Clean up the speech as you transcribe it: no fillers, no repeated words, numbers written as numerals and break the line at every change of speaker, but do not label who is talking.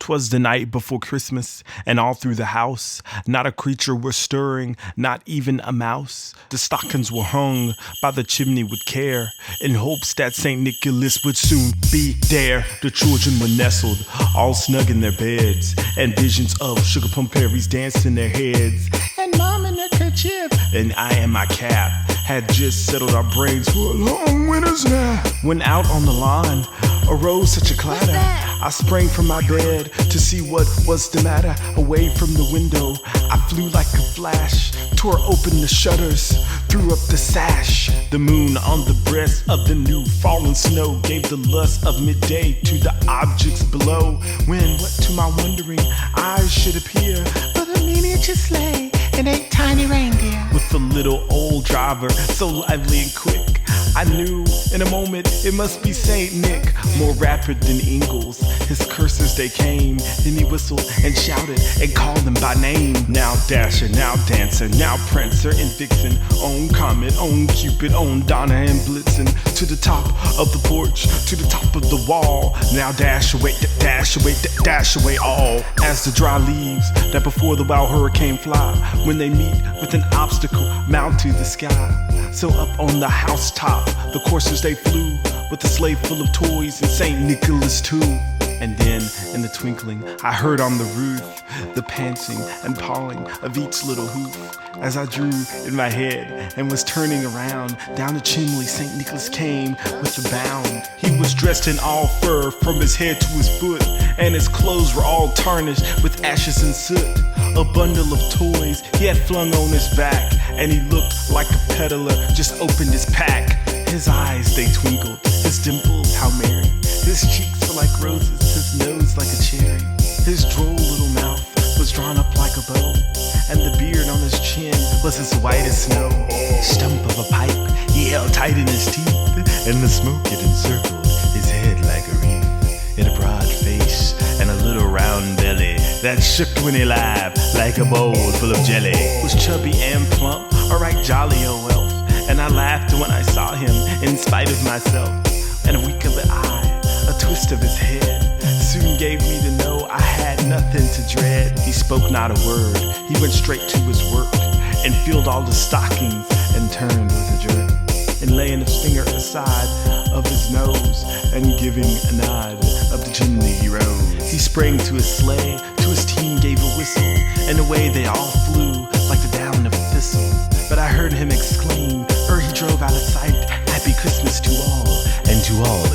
'Twas the night before Christmas, and all through the house, not a creature was stirring, not even a mouse. The stockings were hung by the chimney with care, in hopes that St. Nicholas would soon be there. The children were nestled, all snug in their beds, and visions of sugar plum fairies danced in their heads. And Mom in her kerchief, and I in my cap, had just settled our brains for a long winter's nap. When out on the lawn arose such a clatter, I sprang from my bed to see what was the matter. Away from the window, I flew like a flash, tore open the shutters, threw up the sash. The moon on the breast of the new fallen snow gave the lust of midday to the objects below. When what to my wondering eyes should appear but a miniature sleigh and 8 tiny reindeer, with a little old driver so lively and quick. I knew in a moment it must be Saint Nick, more rapid than Ingalls. His curses they came, then he whistled and shouted and called them by name. Now Dasher, now Dancer, now Prancer and Vixen, on Comet, on Cupid, on Donna and Blitzen. To the top of the porch, to the top of the wall. Now dash away, dash away, dash away all. As the dry leaves that before the wild hurricane fly, when they meet with an obstacle, mount to the sky. So up on the housetop, the coursers they flew, with a sleigh full of toys and St. Nicholas too. And then, in the twinkling, I heard on the roof the panting and pawing of each little hoof. As I drew in my head and was turning around, down the chimney St. Nicholas came with a bound. He was dressed in all fur from his head to his foot, and his clothes were all tarnished with ashes and soot. A bundle of toys he had flung on his back, and he looked like a peddler just opened his pack. His eyes they twinkled, his dimples how merry, his cheeks were like roses, his nose like a cherry. His droll little mouth was drawn up like a bow, and the beard on his chin was as white as snow. Stump of a pipe he held tight in his teeth, and the smoke it encircled his head like a wreath. In a broad face and a little round belly that shook when he laughed like a bowl full of jelly. Was chubby and plump, a right jolly old elf, and I laughed when I saw him in spite of myself. And a wink of the eye, a twist of his head, soon gave me to know I had nothing to dread. He spoke not a word, he went straight to his work, and filled all the stockings and turned with a jerk, and laying his finger aside of his nose and giving a nod up the chimney he rose. He sprang to his sleigh, to his team gave a whistle, and away they all flew like the down of a thistle. But I heard him exclaim, ere he drove out of sight, "Happy Christmas to all, and to all